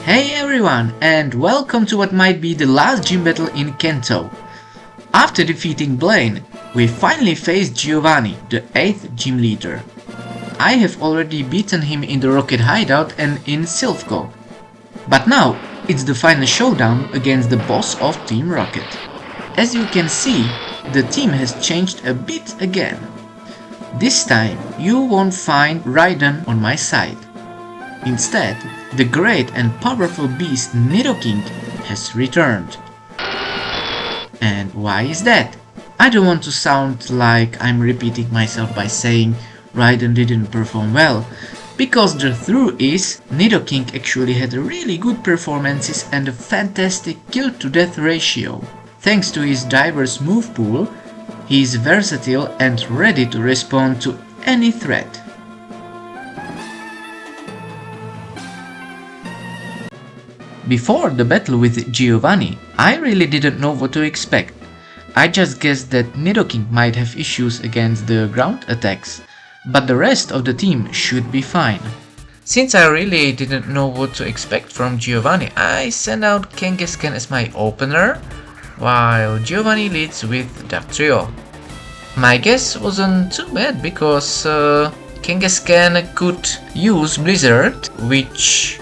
Hey everyone, and welcome to what might be the last gym battle in Kanto. After defeating Blaine, we finally faced Giovanni, the 8th gym leader. I have already beaten him in the Rocket Hideout and in Silphco. But now, it's the final showdown against the boss of Team Rocket. As you can see, the team has changed a bit again. This time, you won't find Rhydon on my side. Instead, the great and powerful beast Nidoking has returned. And why is that? I don't want to sound like I'm repeating myself by saying Rhydon didn't perform well, because the truth is, Nidoking actually had really good performances and a fantastic kill to death ratio. Thanks to his diverse move pool, he is versatile and ready to respond to any threat. Before the battle with Giovanni, I really didn't know what to expect. I just guessed that Nidoking might have issues against the ground attacks, but the rest of the team should be fine. Since I really didn't know what to expect from Giovanni, I sent out Kangaskhan as my opener, while Giovanni leads with Dugtrio. My guess wasn't too bad because Kangaskhan could use Blizzard, which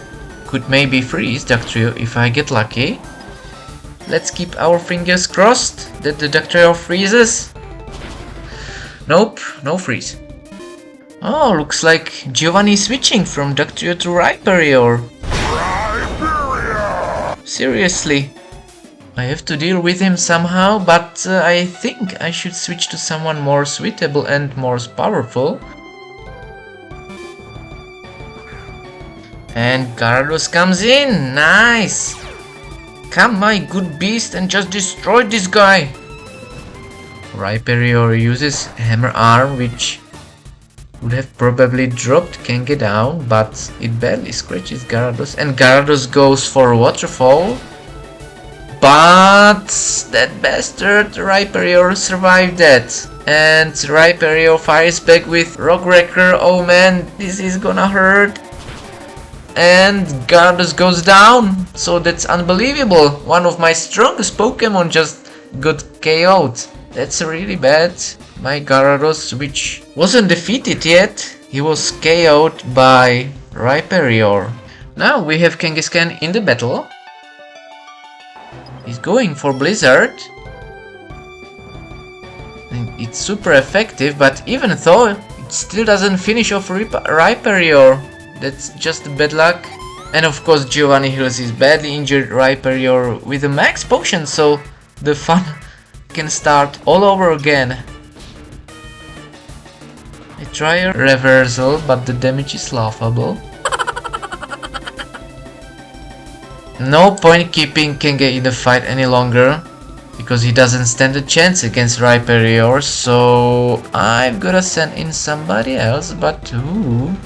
could maybe freeze Dugtrio if I get lucky. Let's keep our fingers crossed that the Dugtrio freezes. Nope, no freeze. Oh, looks like Giovanni is switching from Dugtrio to RHYPERIOOR. Seriously, I have to deal with him somehow, but I think I should switch to someone more suitable and more powerful. And Gyarados comes in, nice! Come my good beast and just destroy this guy! RHYPERIOOR uses Hammer Arm, which would have probably dropped Kanga down, but it barely scratches Gyarados, and Gyarados goes for Waterfall. But that bastard RHYPERIOOR survived that. And RHYPERIOOR fires back with Rock Wrecker. Oh man, this is gonna hurt. And Gyarados goes down, so that's unbelievable. One of my strongest Pokemon just got KO'd. That's really bad. My Gyarados, which wasn't defeated yet, he was KO'd by RHYPERIOOR. Now we have Kangaskhan in the battle. He's going for Blizzard. And it's super effective, but even though it still doesn't finish off RHYPERIOOR. That's just bad luck. And of course Giovanni heals his badly injured RHYPERIOOR with a max potion, so the fun can start all over again. I try a reversal, but the damage is laughable. No point keeping Kanga in the fight any longer, because he doesn't stand a chance against RHYPERIOOR, so I've gotta send in somebody else, but who?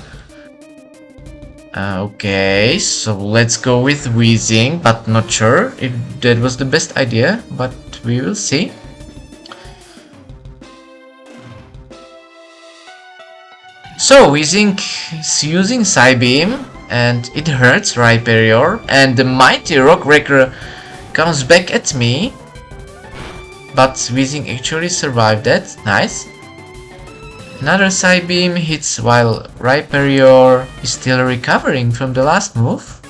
Okay, so let's go with Wheezing, but not sure if that was the best idea, but we will see. So Wheezing is using Psybeam, and it hurts RHYPERIOOR, and the mighty Rock Wrecker comes back at me, but Wheezing actually survived that, nice. Another Psybeam hits while RHYPERIOOR is still recovering from the last move.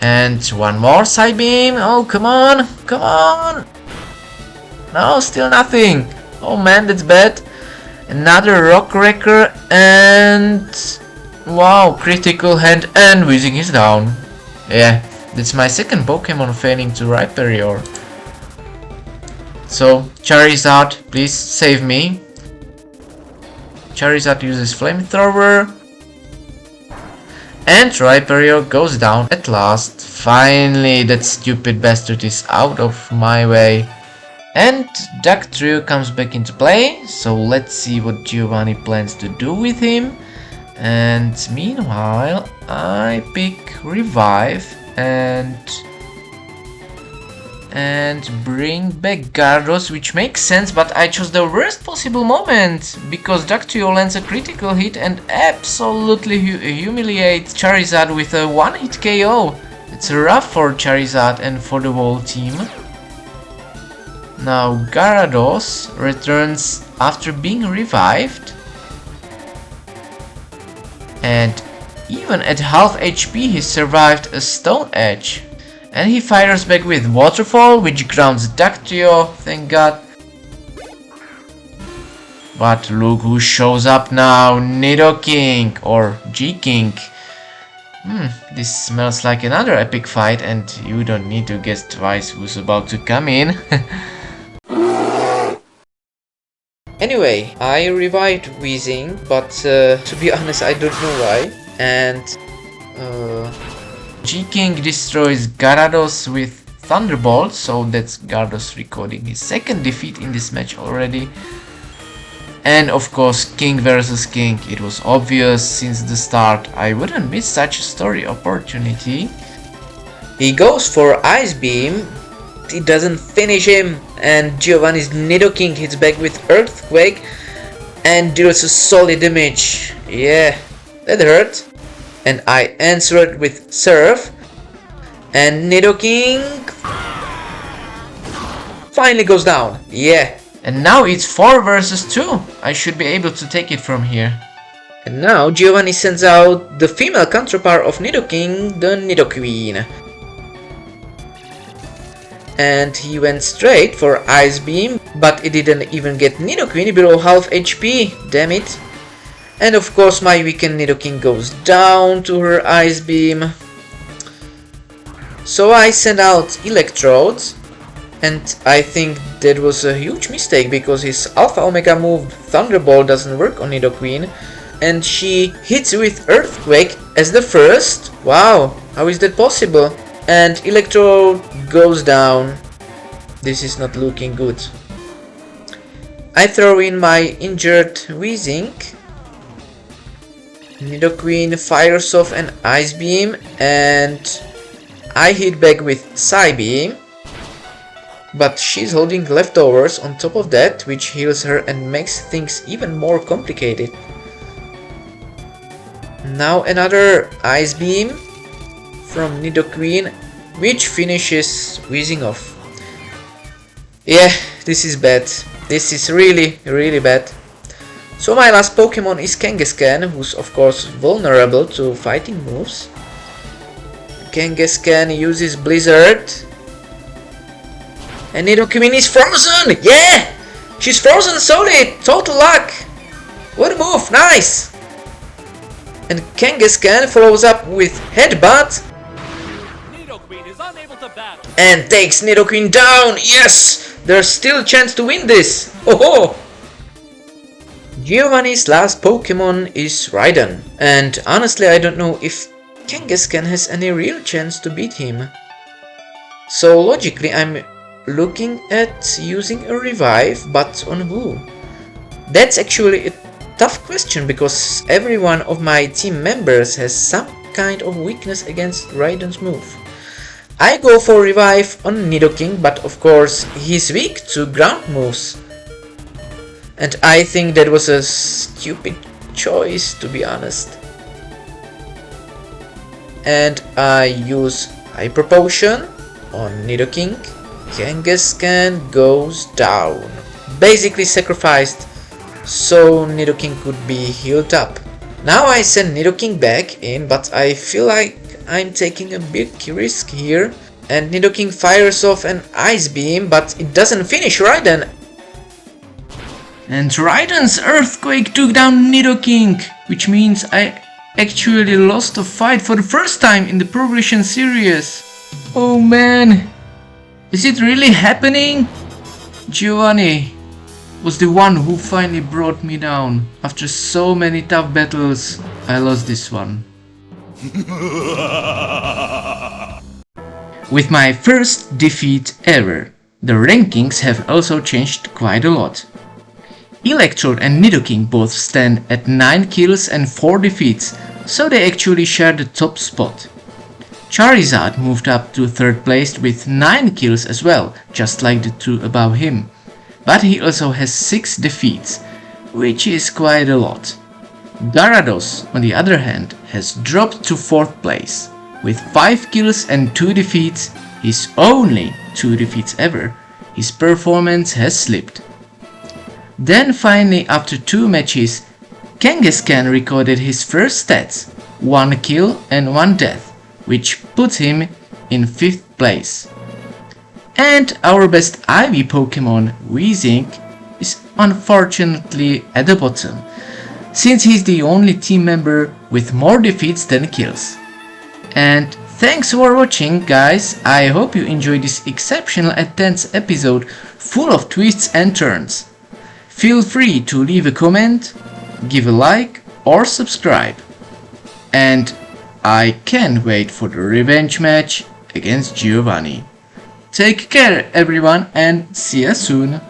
And one more Psybeam, oh come on, come on! No, still nothing! Oh man, that's bad. Another Rock Wrecker and... wow, critical hand and Wheezing is down. Yeah, that's my second Pokemon failing to RHYPERIOOR. So, Charizard, please save me. Charizard uses Flamethrower. And RHYPERIOOR goes down at last. Finally, that stupid bastard is out of my way. And Dugtrio comes back into play. So let's see what Giovanni plans to do with him. And meanwhile, I pick Revive and and bring back Gyarados, which makes sense, but I chose the worst possible moment because Dugtrio lands a critical hit and absolutely humiliates Charizard with a one-hit KO. It's rough for Charizard and for the whole team. Now Gyarados returns after being revived, and even at half HP he survived a Stone Edge. And he fires back with Waterfall, which grounds Dugtrio, thank god. But look who shows up now, Nidoking or G-King. This smells like another epic fight, and you don't need to guess twice who's about to come in. Anyway, I revived Weezing, but to be honest I don't know why. And G-King destroys Gyarados with Thunderbolt, so that's Gyarados recording his second defeat in this match already. And of course, King versus King. It was obvious since the start. I wouldn't miss such a story opportunity. He goes for Ice Beam. It doesn't finish him, and Giovanni's Nidoking hits back with Earthquake and deals a solid damage. Yeah, that hurt. And I answered with Surf, and Nidoking finally goes down. Yeah. And now it's 4 versus 2. I should be able to take it from here. And now Giovanni sends out the female counterpart of Nidoking, the Nidoqueen. And he went straight for Ice Beam, but it didn't even get Nidoqueen below half HP. Damn it. And of course my weakened Nidoking goes down to her Ice Beam. So I send out Electrodes. And I think that was a huge mistake, because his Alpha Omega move Thunderbolt doesn't work on Nidoqueen. And she hits with Earthquake as the first. Wow, how is that possible? And Electrode goes down. This is not looking good. I throw in my injured Weezing. Nidoqueen fires off an Ice Beam, and I hit back with Psybeam. But she's holding leftovers on top of that, which heals her and makes things even more complicated. Now another Ice Beam from Nidoqueen, which finishes Weezing off. Yeah, this is bad. This is really bad. So my last Pokemon is Kangaskhan, who's of course vulnerable to fighting moves. Kangaskhan uses Blizzard. And Nidoqueen is frozen! Yeah! She's frozen solid! Total luck! What a move! Nice! And Kangaskhan follows up with Headbutt. Nidoqueen is unable to battle. And takes Nidoqueen down! Yes! There's still a chance to win this! Ho ho! Giovanni's last Pokemon is Rhydon. And honestly I don't know if Kangaskhan has any real chance to beat him. So logically I'm looking at using a revive, but on who? That's actually a tough question, because every one of my team members has some kind of weakness against Rhydon's move. I go for revive on Nidoking, but of course he's weak to ground moves. And I think that was a stupid choice, to be honest. And I use Hyper Potion on Nidoking. Kangaskhan goes down. Basically sacrificed so Nidoking could be healed up. Now I send Nidoking back in, but I feel like I'm taking a big risk here. And Nidoking fires off an Ice Beam, but it doesn't finish Rhydon. And Rhydon's Earthquake took down Nidoking, which means I actually lost a fight for the first time in the Progression series. Oh man! Is it really happening? Giovanni was the one who finally brought me down. After so many tough battles, I lost this one. With my first defeat ever, the rankings have also changed quite a lot. Electrode and Nidoking both stand at 9 kills and 4 defeats, so they actually share the top spot. Charizard moved up to 3rd place with 9 kills as well, just like the 2 above him. But he also has 6 defeats, which is quite a lot. Gyarados, on the other hand, has dropped to 4th place. With 5 kills and 2 defeats, his only 2 defeats ever, his performance has slipped. Then finally, after 2 matches, Kangaskhan recorded his first stats, 1 kill and 1 death, which puts him in 5th place. And our best IV Pokemon, Weezing, is unfortunately at the bottom, since he's the only team member with more defeats than kills. And thanks for watching, guys. I hope you enjoyed this exceptional and tense episode full of twists and turns. Feel free to leave a comment, give a like or subscribe. And I can't wait for the revenge match against Giovanni. Take care everyone and see you soon.